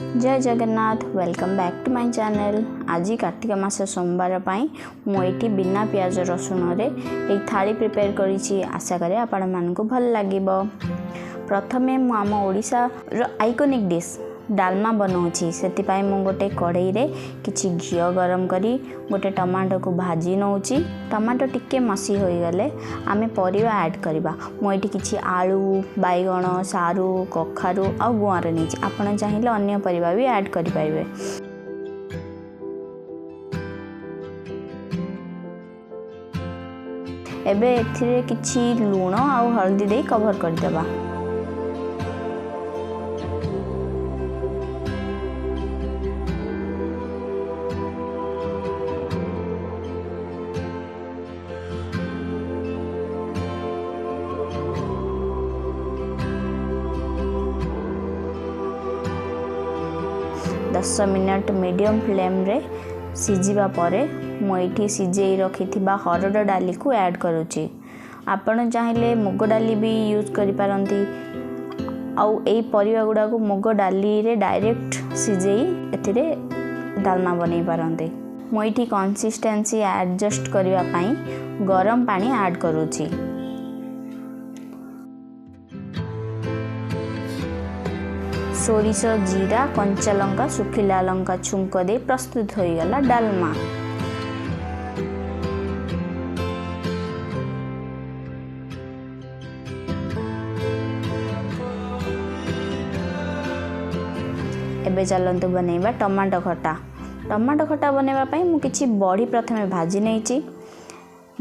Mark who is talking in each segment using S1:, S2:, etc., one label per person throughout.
S1: जय Jagannath welcome back to my channel. आज कार्तिक मास सोमवार पाई मुझे बिना प्याज रसुण रे एक थाली प्रिपेयर करी। आशा करे आपण मानकु भल लागिबो। प्रथमे मु आम ओडिशा रो आइकॉनिक डिश डालमा बनाऊँगी। से गोटे कढ़ई रे किछि घी गरम करी गोटे टमाटो को भाजी नौची। टमाटो टिके मसी हो गले आमे परिवा ऐड करबा। मुझे किछि आलू बैगण सारू कखारू आ गुआर नहीं। आपण चाहिए अन्य परिवा भी ऐड करि पाइबे। एबे एथिरे किछि लूण आ हल्दी दे कवर कर देबा। 10 मिनट मीडियम फ्लेम रे सिझिबा परे मुझे सिझे रखी हरड डाली को ऐड करुच्ची। आपण चाहिए मुग डाली भी यूज करि पारंती। आउ एई परिवा गुडा को मुग डाली रे डायरेक्ट सिझेई एथिरे डालमा बनै पारंते। मुझे कंसिस्टेंसी एडजस्ट करबा पई गरम पानी ऐड करुच्ची। सोरिष जीरा कंचा लंका सुखिला लंका छुंक दे प्रस्तुत हो गला डालमा। एबे चलंतु बनैबा टमाटो खटा। टमाटो खटा बनैबा पई मु किछि बड़ी प्रथमे भाजी नैची।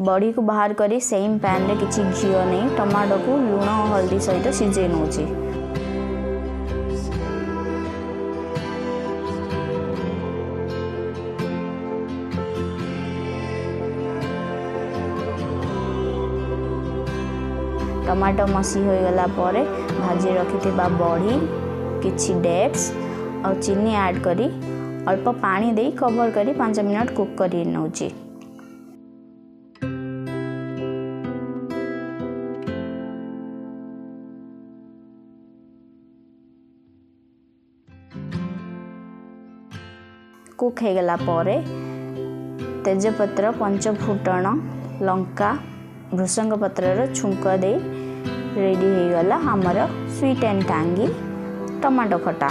S1: बड़ी को बाहर करी सेम पैन रे किछि घी नै टमाटो को लूण और हल्दी सहित सिझे नौची। टमाटो मसी हो गला परे भाजी रखी बड़ी किछि डेट्स और चीनी ऐड करी अल्प पानी दे कवर करी 5 मिनट कुक करी नौची। कुक हो गला परे तेजपत्र पंचफुटण लंका भृषंग पत्र छुंक दे रेडी हो गला हमर स्वीट एंड टांगी टमाटो खटा।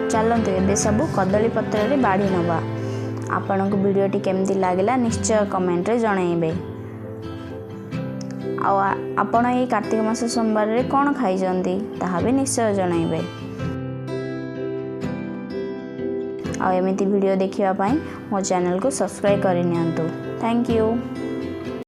S1: चलते एबे सब कदली पत्र रे बाड़ी नवा। आपण को वीडियोटी केमती लागला निश्चय कमेंट रे जणाइबे। आपण ये कार्तिक मास सोमवार रे कोन खाई जंदी ताहा भी निश्चय जणाइबे। एमती वीडियो देखिया पाई मो चैनल को सब्सक्राइब करि नियंतु। Thank you.